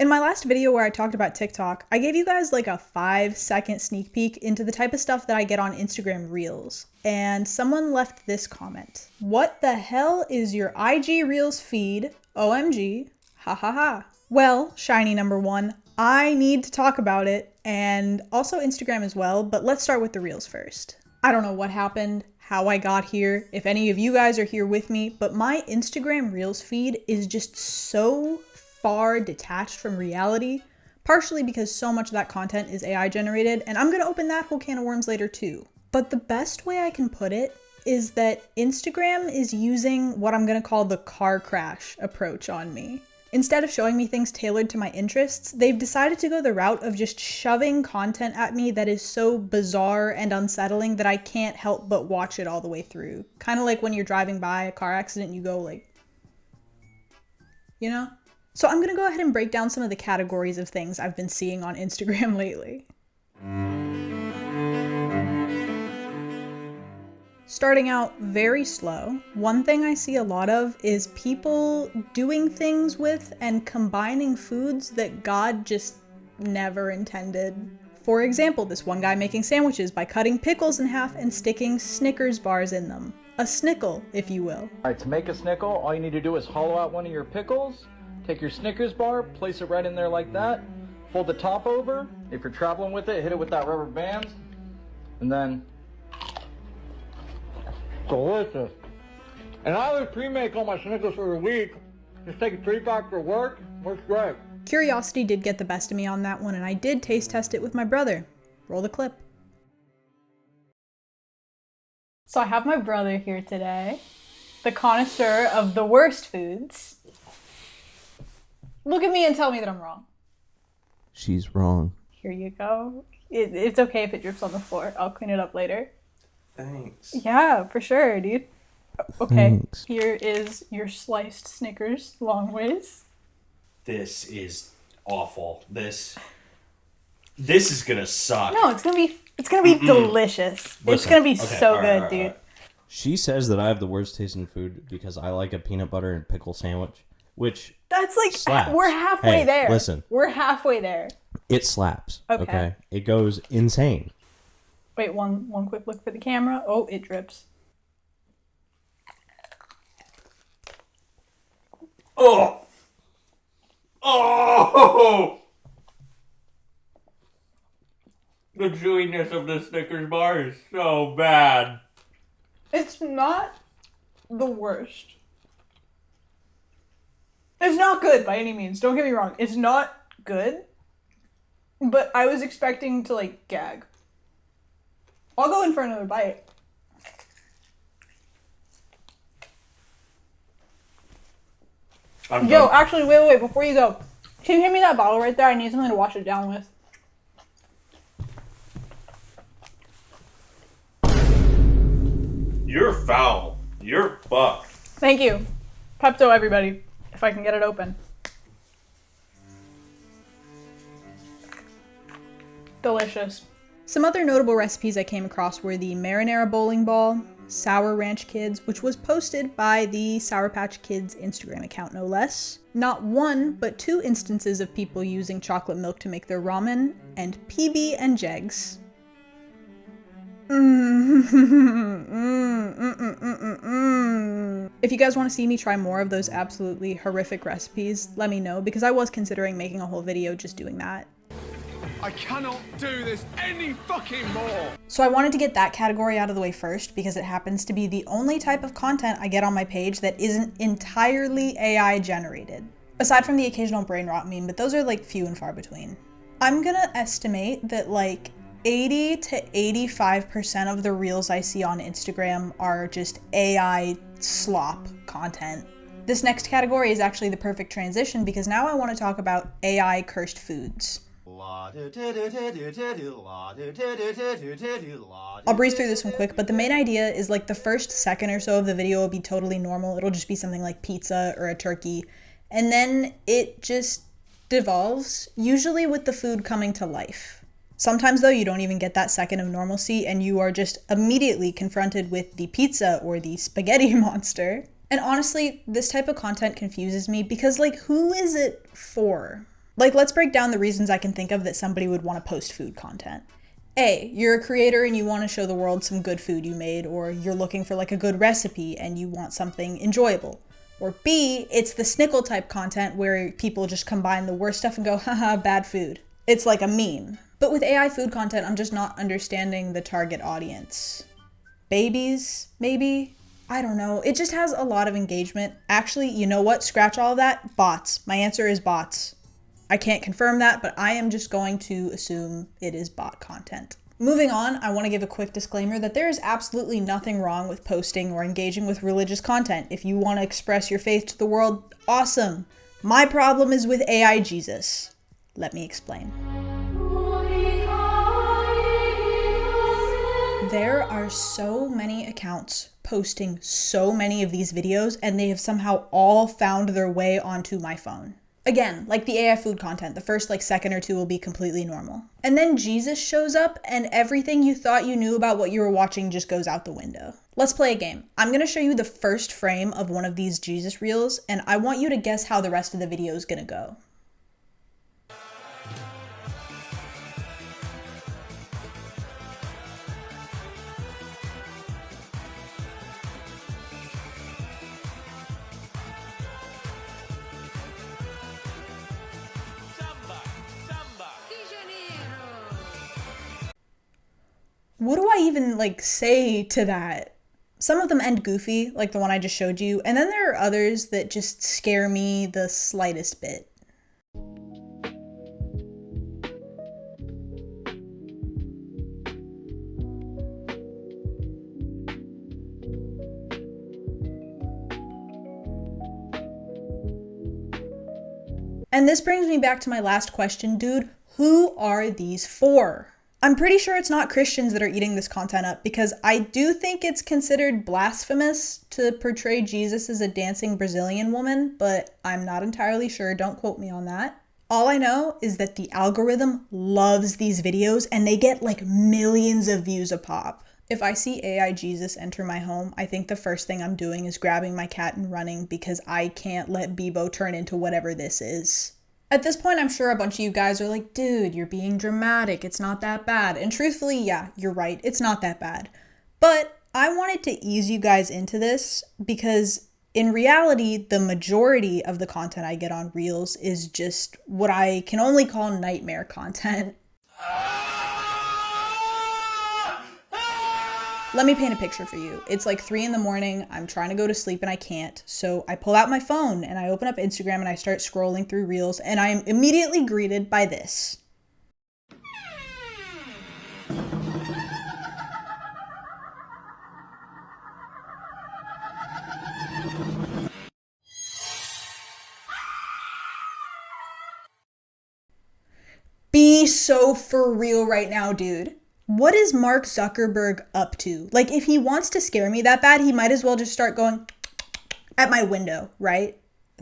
In my last video where I talked about TikTok, I gave you guys like a 5-second sneak peek into the type of stuff that I get on Instagram Reels. And someone left this comment. What the hell is your IG Reels feed? OMG. Ha ha ha. Well, shiny number one, I need to talk about it, and also Instagram as well, but let's start with the Reels first. I don't know what happened, how I got here, if any of you guys are here with me, but my Instagram Reels feed is just so far detached from reality, partially because so much of that content is AI generated, and I'm gonna open that whole can of worms later too. But the best way I can put it is that Instagram is using what I'm gonna call the car crash approach on me. Instead of showing me things tailored to my interests, they've decided to go the route of just shoving content at me that is so bizarre and unsettling that I can't help but watch it all the way through. Kind of like when you're driving by a car accident, you go like, you know? So I'm gonna go ahead and break down some of the categories of things I've been seeing on Instagram lately. Starting out very slow, one thing I see a lot of is people doing things with and combining foods that God just never intended. For example, this one guy making sandwiches by cutting pickles in half and sticking Snickers bars in them. A snickle, if you will. Alright, to make a snickle, all you need to do is hollow out one of your pickles, take your Snickers bar, place it right in there like that, fold the top over. If you're traveling with it, hit it with that rubber band, and then delicious. And I would pre-make all my Snickers for a week. Just take a treat back for work. Works great. Curiosity did get the best of me on that one, and I did taste test it with my brother. Roll the clip. So I have my brother here today, the connoisseur of the worst foods. Look at me and tell me that I'm wrong. She's wrong. Here you go. It's okay if it drips on the floor. I'll clean it up later. Thanks. Yeah, for sure, dude. Okay, Thanks. Here is your sliced Snickers, long ways. This is awful. This is gonna suck. No, it's gonna be delicious. It's Listen, gonna be okay, so all good, right, dude. all right. She says that I have the worst tasting food because I like a peanut butter and pickle sandwich, which That's like, slaps. we're halfway Hey, there. listen. We're halfway there. it slaps. Okay. It goes insane. Wait, one quick look for the camera. Oh, it drips. Oh! Oh! The chewiness of the Snickers bar is so bad. It's not the worst. It's not good by any means. Don't get me wrong. It's not good. But I was expecting to, like, gag. I'll go in for another bite. I'm Yo, done. actually, wait, before you go. Can you hand me that bottle right there? I need something to wash it down with. You're foul. You're fucked. Thank you. Pepto, everybody. If I can get it open. Delicious. Some other notable recipes I came across were the marinara bowling ball, Sour Ranch Kids, which was posted by the Sour Patch Kids Instagram account, no less. Not one, but two instances of people using chocolate milk to make their ramen, and PB and Jegs. If you guys want to see me try more of those absolutely horrific recipes, let me know, because I was considering making a whole video just doing that. I cannot do this any fucking more! So I wanted to get that category out of the way first because it happens to be the only type of content I get on my page that isn't entirely AI generated. Aside from the occasional brain rot meme, but those are like few and far between. I'm gonna estimate that like 80 to 85% of the reels I see on Instagram are just AI slop content. This next category is actually the perfect transition because now I want to talk about AI cursed foods. I'll breeze through this one quick, but the main idea is like the first second or so of the video will be totally normal. It'll just be something like pizza or a turkey. And then it just devolves, usually with the food coming to life. Sometimes though, you don't even get that second of normalcy and you are just immediately confronted with the pizza or the spaghetti monster. And honestly, this type of content confuses me because like, who is it for? Like, let's break down the reasons I can think of that somebody would want to post food content. A, you're a creator and you want to show the world some good food you made, or you're looking for like a good recipe and you want something enjoyable. Or B, it's the snickle type content where people just combine the worst stuff and go, haha, bad food. It's like a meme. But with AI food content, I'm just not understanding the target audience. Babies, maybe? I don't know. It just has a lot of engagement. Actually, you know what? Scratch all of that. Bots. My answer is bots. I can't confirm that, but I am just going to assume it is bot content. Moving on, I want to give a quick disclaimer that there is absolutely nothing wrong with posting or engaging with religious content. If you want to express your faith to the world, awesome. My problem is with AI Jesus. Let me explain. There are so many accounts posting so many of these videos, and they have somehow all found their way onto my phone. Again, like the AI food content, the first second or two will be completely normal. And then Jesus shows up and everything you thought you knew about what you were watching just goes out the window. Let's play a game. I'm gonna show you the first frame of one of these Jesus reels, and I want you to guess how the rest of the video is gonna go. What do I even say to that? Some of them end goofy, like the one I just showed you, and then there are others that just scare me the slightest bit. And this brings me back to my last question, dude. Who are these for? I'm pretty sure it's not Christians that are eating this content up, because I do think it's considered blasphemous to portray Jesus as a dancing Brazilian woman, but I'm not entirely sure. Don't quote me on that. All I know is that the algorithm loves these videos and they get millions of views a pop. If I see AI Jesus enter my home, I think the first thing I'm doing is grabbing my cat and running, because I can't let Bebo turn into whatever this is. At this point, I'm sure a bunch of you guys are like, dude, you're being dramatic. It's not that bad. And truthfully, yeah, you're right. It's not that bad. But I wanted to ease you guys into this because in reality, the majority of the content I get on Reels is just what I can only call nightmare content. Let me paint a picture for you. It's 3 a.m. I'm trying to go to sleep and I can't. So I pull out my phone and I open up Instagram and I start scrolling through Reels, and I am immediately greeted by this. Be so for real right now, dude. What is Mark Zuckerberg up to? If he wants to scare me that bad, he might as well just start going at my window, right?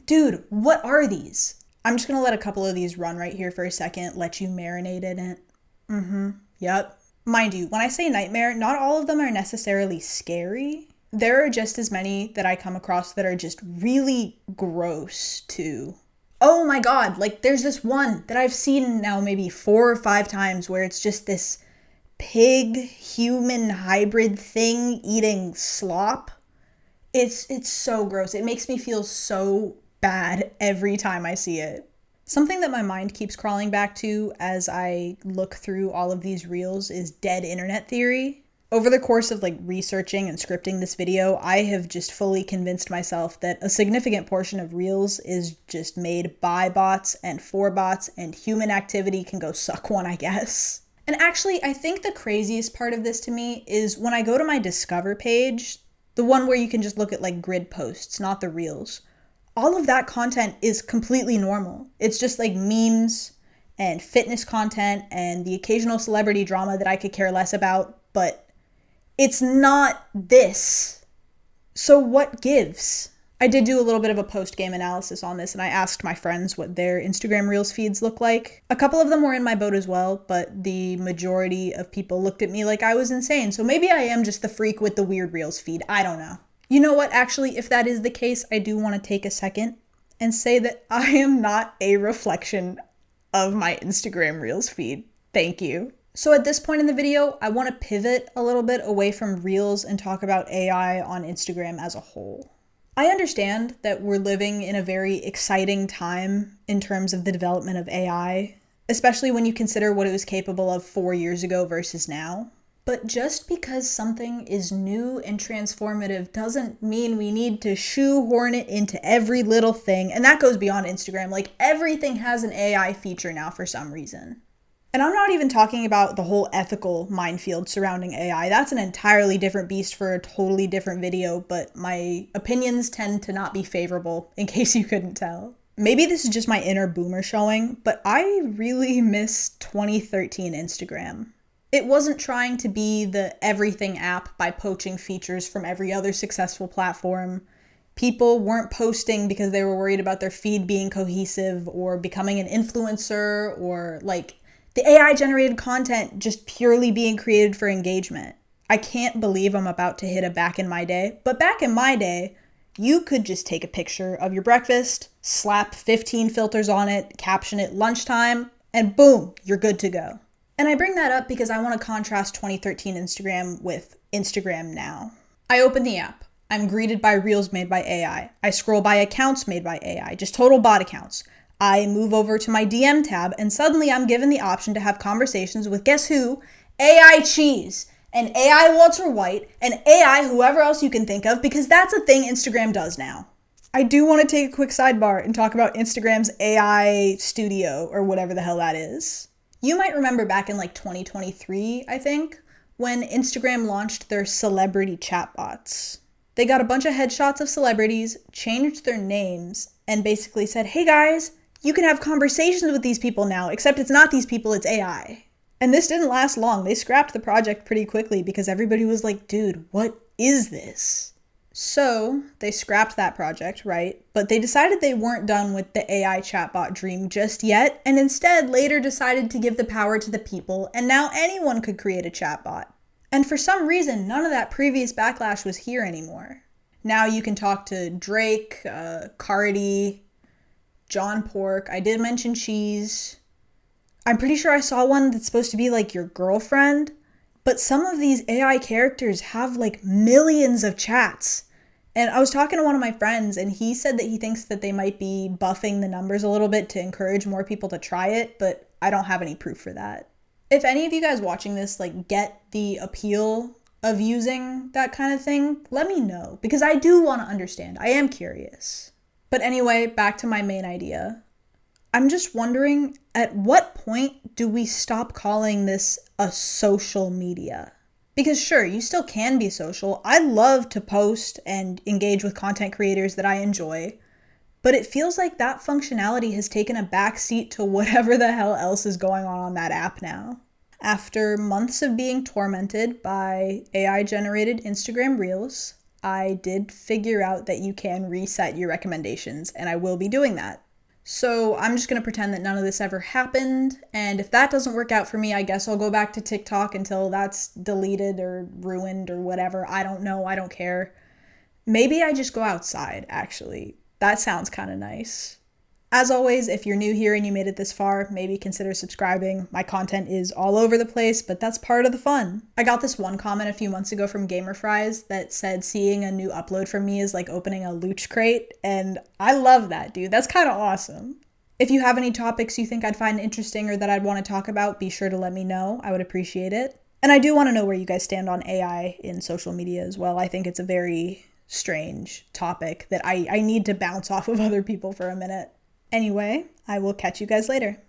Dude, what are these? I'm just gonna let a couple of these run right here for a second, let you marinate in it. Yep. Mind you, when I say nightmare, not all of them are necessarily scary. There are just as many that I come across that are just really gross too. Oh my God, there's this one that I've seen now maybe 4 or 5 times where it's just this pig human hybrid thing eating slop. It's so gross. It makes me feel so bad every time I see it. Something that my mind keeps crawling back to as I look through all of these reels is dead internet theory. Over the course of researching and scripting this video, I have just fully convinced myself that a significant portion of reels is just made by bots and for bots, and human activity can go suck one, I guess. And actually, I think the craziest part of this to me is when I go to my Discover page, the one where you can just look at grid posts, not the reels. All of that content is completely normal. It's just memes and fitness content and the occasional celebrity drama that I could care less about, but it's not this. So what gives? I did do a little bit of a post-game analysis on this, and I asked my friends what their Instagram Reels feeds look like. A couple of them were in my boat as well, but the majority of people looked at me like I was insane. So maybe I am just the freak with the weird Reels feed. I don't know. You know what? Actually, if that is the case, I do want to take a second and say that I am not a reflection of my Instagram Reels feed. Thank you. So at this point in the video, I want to pivot a little bit away from Reels and talk about AI on Instagram as a whole. I understand that we're living in a very exciting time in terms of the development of AI, especially when you consider what it was capable of 4 years ago versus now. But just because something is new and transformative doesn't mean we need to shoehorn it into every little thing. And that goes beyond Instagram. Like, everything has an AI feature now for some reason. And I'm not even talking about the whole ethical minefield surrounding AI. That's an entirely different beast for a totally different video, but my opinions tend to not be favorable, in case you couldn't tell. Maybe this is just my inner boomer showing, but I really miss 2013 Instagram. It wasn't trying to be the everything app by poaching features from every other successful platform. People weren't posting because they were worried about their feed being cohesive or becoming an influencer, or like the AI generated content just purely being created for engagement. I can't believe I'm about to hit a back in my day, but back in my day, you could just take a picture of your breakfast, slap 15 filters on it, caption it lunchtime, and boom, you're good to go. And I bring that up because I want to contrast 2013 Instagram with Instagram now. I open the app. I'm greeted by Reels made by AI. I scroll by accounts made by AI, just total bot accounts. I move over to my DM tab, and suddenly I'm given the option to have conversations with, guess who? AI Cheese, and AI Walter White, and AI whoever else you can think of, because that's a thing Instagram does now. I do want to take a quick sidebar and talk about Instagram's AI studio, or whatever the hell that is. You might remember back in like 2023, I think, when Instagram launched their celebrity chatbots. They got a bunch of headshots of celebrities, changed their names, and basically said, hey guys, you can have conversations with these people now, except it's not these people, it's AI. And this didn't last long. They scrapped the project pretty quickly because everybody was like, dude, what is this? So they scrapped that project, right? But they decided they weren't done with the AI chatbot dream just yet, and instead later decided to give the power to the people, and now anyone could create a chatbot. And for some reason, none of that previous backlash was here anymore. Now you can talk to Drake, Cardi, John Pork. I did mention Cheese. I'm pretty sure I saw one that's supposed to be like your girlfriend. But some of these AI characters have like millions of chats. And I was talking to one of my friends, and he said that he thinks that they might be buffing the numbers a little bit to encourage more people to try it, but I don't have any proof for that. If any of you guys watching this like get the appeal of using that kind of thing, let me know, because I do want to understand. I am curious. But anyway, back to my main idea. I'm just wondering, at what point do we stop calling this a social media? Because sure, you still can be social. I love to post and engage with content creators that I enjoy, but it feels like that functionality has taken a backseat to whatever the hell else is going on that app now. After months of being tormented by AI-generated Instagram Reels, I did figure out that you can reset your recommendations, and I will be doing that. So I'm just going to pretend that none of this ever happened, and if that doesn't work out for me, I guess I'll go back to TikTok until that's deleted or ruined or whatever. I don't know. I don't care. Maybe I just go outside, actually. That sounds kind of nice. As always, if you're new here and you made it this far, maybe consider subscribing. My content is all over the place, but that's part of the fun. I got this one comment a few months ago from Gamer Fries that said seeing a new upload from me is like opening a loot crate, and I love that, dude. That's kind of awesome. If you have any topics you think I'd find interesting or that I'd want to talk about, be sure to let me know. I would appreciate it. And I do want to know where you guys stand on AI in social media as well. I think it's a very strange topic that I need to bounce off of other people for a minute. Anyway, I will catch you guys later.